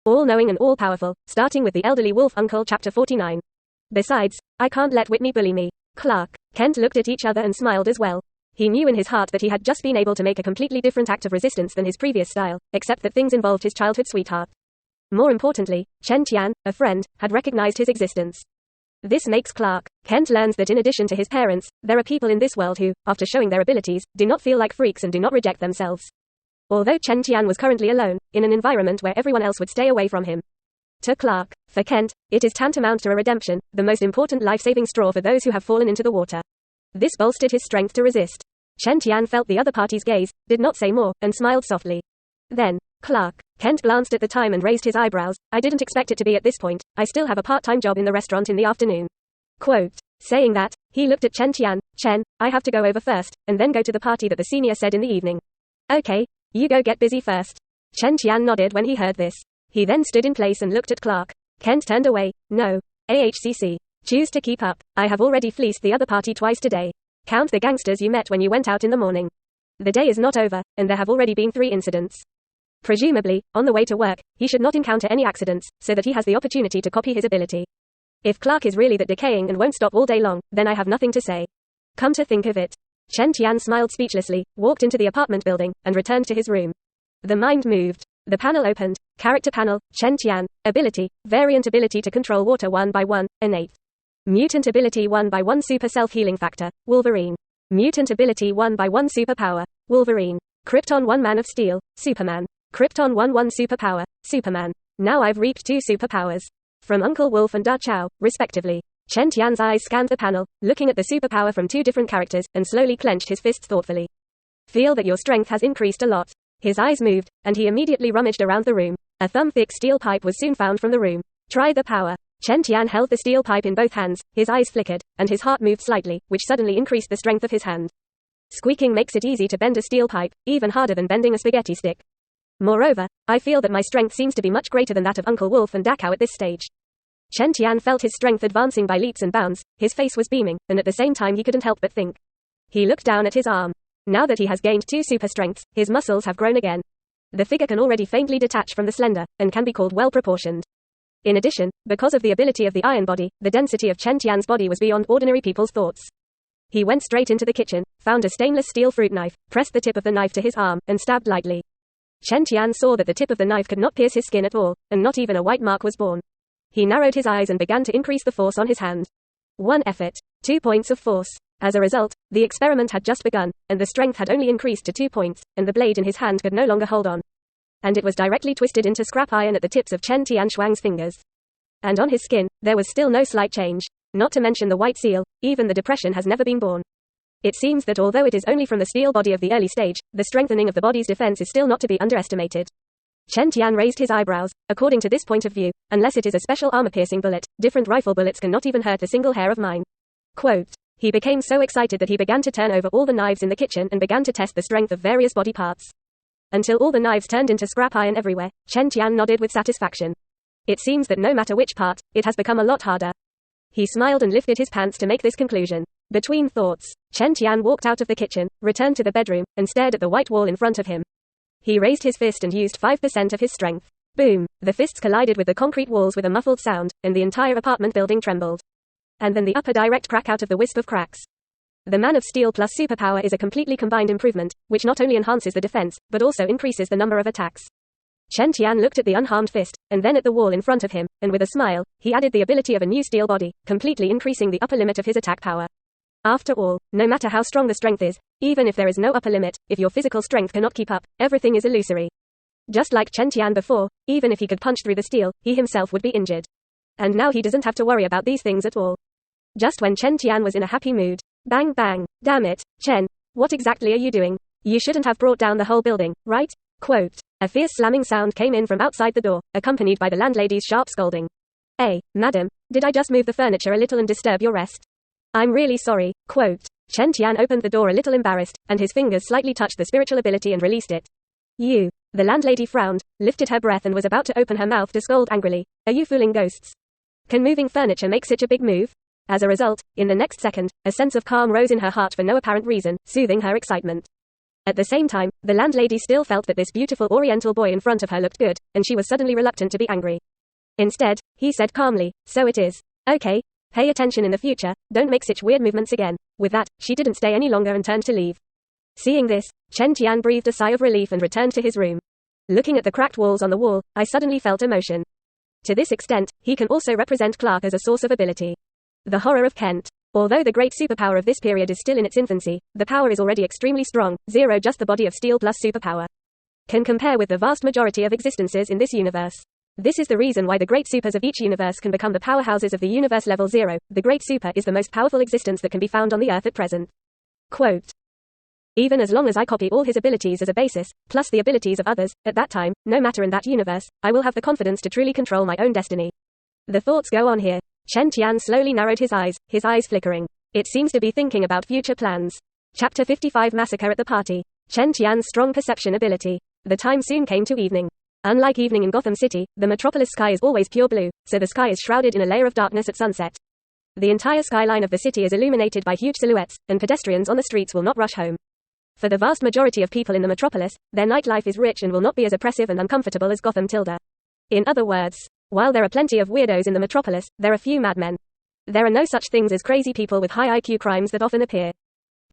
All-knowing and all-powerful, starting with the elderly wolf uncle chapter 49. Besides, I can't let Whitney bully me. Clark, Kent looked at each other and smiled as well. He knew in his heart that he had just been able to make a completely different act of resistance than his previous style, except that things involved his childhood sweetheart. More importantly, Chen Tian, a friend, had recognized his existence. This makes Clark Kent learns that in addition to his parents, there are people in this world who, after showing their abilities, do not feel like freaks and do not reject themselves. Although Chen Tian was currently alone, in an environment where everyone else would stay away from him. To Clark, for Kent, it is tantamount to a redemption, the most important life-saving straw for those who have fallen into the water. This bolstered his strength to resist. Chen Tian felt the other party's gaze, did not say more, and smiled softly. Then, Clark Kent glanced at the time and raised his eyebrows. I didn't expect it to be at this point. I still have a part-time job in the restaurant in the afternoon. Quote. Saying that, he looked at Chen Tian. Chen, I have to go over first, and then go to the party that the senior said in the evening. Okay, you go get busy first. Chen Tian nodded when he heard this. He then stood in place and looked at Clark. Kent turned away. No. AHCC. Choose to keep up. I have already fleeced the other party twice today. Count the gangsters you met when you went out in the morning. The day is not over, and there have already been 3 incidents. Presumably, on the way to work, he should not encounter any accidents, so that he has the opportunity to copy his ability. If Clark is really that decaying and won't stop all day long, then I have nothing to say. Come to think of it. Chen Tian smiled speechlessly, walked into the apartment building, and returned to his room. The mind moved. The panel opened. Character panel, Chen Tian. Ability, variant ability to control water 1 by 1, innate. Mutant ability 1 by 1 super self-healing factor, Wolverine. Mutant ability 1 by 1 superpower, Wolverine. Krypton 1 Man of Steel, Superman. Krypton 1 superpower, Superman. Now I've reaped 2 superpowers. From Uncle Wolf and Da Chao, respectively. Chen Tian's eyes scanned the panel, looking at the superpower from 2 different characters, and slowly clenched his fists thoughtfully. Feel that your strength has increased a lot. His eyes moved, and he immediately rummaged around the room. A thumb-thick steel pipe was soon found from the room. Try the power. Chen Tian held the steel pipe in both hands, his eyes flickered, and his heart moved slightly, which suddenly increased the strength of his hand. Squeaking makes it easy to bend a steel pipe, even harder than bending a spaghetti stick. Moreover, I feel that my strength seems to be much greater than that of Uncle Wolf and Da Chao at this stage. Chen Tian felt his strength advancing by leaps and bounds, his face was beaming, and at the same time he couldn't help but think. He looked down at his arm. Now that he has gained 2 super strengths, his muscles have grown again. The figure can already faintly detach from the slender, and can be called well-proportioned. In addition, because of the ability of the iron body, the density of Chen Tian's body was beyond ordinary people's thoughts. He went straight into the kitchen, found a stainless steel fruit knife, pressed the tip of the knife to his arm, and stabbed lightly. Chen Tian saw that the tip of the knife could not pierce his skin at all, and not even a white mark was born. He narrowed his eyes and began to increase the force on his hand. 1 effort. 2 points of force. As a result, the experiment had just begun, and the strength had only increased to 2 points, and the blade in his hand could no longer hold on. And it was directly twisted into scrap iron at the tips of Chen Tianshuang's fingers. And on his skin, there was still no slight change. Not to mention the white seal, even the depression has never been born. It seems that although it is only from the steel body of the early stage, the strengthening of the body's defense is still not to be underestimated. Chen Tian raised his eyebrows. According to this point of view, unless it is a special armor-piercing bullet, different rifle bullets cannot even hurt a single hair of mine. Quote. He became so excited that he began to turn over all the knives in the kitchen and began to test the strength of various body parts. Until all the knives turned into scrap iron everywhere, Chen Tian nodded with satisfaction. It seems that no matter which part, it has become a lot harder. He smiled and lifted his pants to make this conclusion. Between thoughts, Chen Tian walked out of the kitchen, returned to the bedroom, and stared at the white wall in front of him. He raised his fist and used 5% of his strength. Boom! The fists collided with the concrete walls with a muffled sound, and the entire apartment building trembled. And then the upper direct crack out of the wisp of cracks. The Man of Steel plus superpower is a completely combined improvement, which not only enhances the defense, but also increases the number of attacks. Chen Tian looked at the unharmed fist, and then at the wall in front of him, and with a smile, he added the ability of a new steel body, completely increasing the upper limit of his attack power. After all, no matter how strong the strength is, even if there is no upper limit, if your physical strength cannot keep up, everything is illusory. Just like Chen Tian before, even if he could punch through the steel, he himself would be injured. And now he doesn't have to worry about these things at all. Just when Chen Tian was in a happy mood. Bang bang. Damn it, Chen. What exactly are you doing? You shouldn't have brought down the whole building, right? Quote. A fierce slamming sound came in from outside the door, accompanied by the landlady's sharp scolding. Hey, madam, did I just move the furniture a little and disturb your rest? I'm really sorry. Quote. Chen Tian opened the door a little embarrassed, and his fingers slightly touched the spiritual ability and released it. You. The landlady frowned, lifted her breath and was about to open her mouth to scold angrily. Are you fooling ghosts? Can moving furniture make such a big move? As a result, in the next second, a sense of calm rose in her heart for no apparent reason, soothing her excitement. At the same time, the landlady still felt that this beautiful oriental boy in front of her looked good, and she was suddenly reluctant to be angry. Instead, he said calmly, "So it is. Okay. Pay attention in the future, don't make such weird movements again." With that, she didn't stay any longer and turned to leave. Seeing this, Chen Tian breathed a sigh of relief and returned to his room. Looking at the cracked walls on the wall, I suddenly felt emotion. To this extent, he can also represent Clark as a source of ability. The horror of Kent. Although the great superpower of this period is still in its infancy, the power is already extremely strong, zero just the body of steel plus superpower. Can compare with the vast majority of existences in this universe. This is the reason why the great supers of each universe can become the powerhouses of the universe level 0. The great super is the most powerful existence that can be found on the Earth at present. Quote. Even as long as I copy all his abilities as a basis, plus the abilities of others, at that time, no matter in that universe, I will have the confidence to truly control my own destiny. The thoughts go on here. Chen Tian slowly narrowed his eyes flickering. It seems to be thinking about future plans. Chapter 55 Massacre at the Party. Chen Tian's strong perception ability. The time soon came to evening. Unlike evening in Gotham City, the metropolis sky is always pure blue, so the sky is shrouded in a layer of darkness at sunset. The entire skyline of the city is illuminated by huge silhouettes, and pedestrians on the streets will not rush home. For the vast majority of people in the metropolis, their nightlife is rich and will not be as oppressive and uncomfortable as Gotham Tilda. In other words, while there are plenty of weirdos in the metropolis, there are few madmen. There are no such things as crazy people with high IQ crimes that often appear.